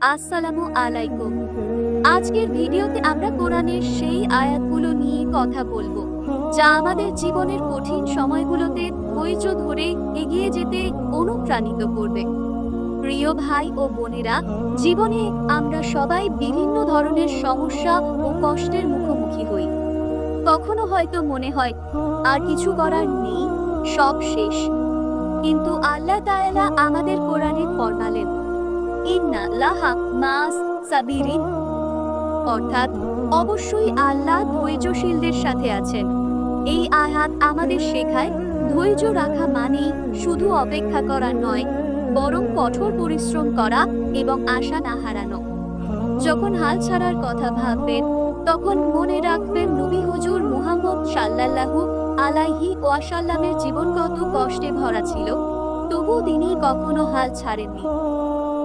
আসসালামু আলাইকুম। আজকের ভিডিওতে আমরা কোরআনের সেই আয়াতগুলো নিয়ে কথা বলবো, যা আমাদের জীবনের কঠিন সময়গুলোতে ধৈর্য ধরে এগিয়ে যেতে অনুপ্রাণিত করবে। প্রিয় ভাই ও বোনেরা, জীবনে আমরা সবাই বিভিন্ন ধরনের সমস্যা ও কষ্টের মুখোমুখি হই। কখনো হয়তো মনে হয় আর কিছু করার নেই, সব শেষ। কিন্তু আল্লাহ তাআলা আমাদের কোরআনে ফরমালেন, ইন্নাল্লাহা মা'আস সাবিরিন, অর্থাৎ অবশ্যই আল্লাহ ধৈর্যশীলদের সাথে আছেন। এই আয়াত আমাদের শেখায় ধৈর্য রাখা মানে শুধু অপেক্ষা করা নয়, বরং কঠোর পরিশ্রম করা এবং আশা না হারানো। যখন হাল ছাড়ার কথা ভাববেন, তখন মনে রাখবেন নবী হুজুর মুহাম্মদ সাল্লাল্লাহু আলাইহি ওয়াসাল্লামের জীবন কত কষ্টে ভরা ছিল, তবুও তিনি কখনো হাল ছাড়েননি।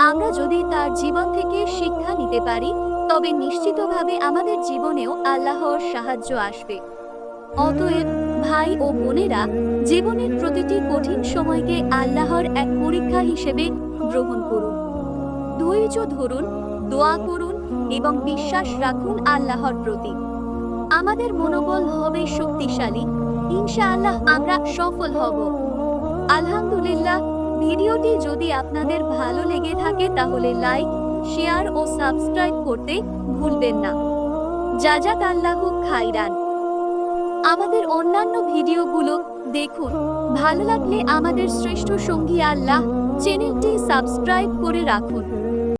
আমরা যদি তার জীবন থেকে শিক্ষা নিতে পারি, তবে নিশ্চিতভাবে আমাদের জীবনেও আল্লাহর সাহায্য আসবে। অতএব ভাই ও বোনেরা, জীবনের প্রতিটি কঠিন সময়কে আল্লাহর এক পরীক্ষা হিসেবে গ্রহণ করুন। ধৈর্য ধরুন, দোয়া করুন এবং বিশ্বাস রাখুন আল্লাহর প্রতি। আমাদের মনোবল হবে শক্তিশালী, ইনশাআল্লাহ আমরা সফল হব। আলহামদুলিল্লাহ, ভিডিওটি যদি আপনাদের ভালো লেগে থাকে তাহলে লাইক, শেয়ার ও সাবস্ক্রাইব করতে ভুলবেন না। জাযাকাল্লাহু খাইরান। আমাদের অন্যান্য ভিডিওগুলো দেখুন। ভালো লাগলে আমাদের শ্রেষ্ঠ সঙ্গী আল্লাহ চ্যানেলটি সাবস্ক্রাইব করে রাখুন।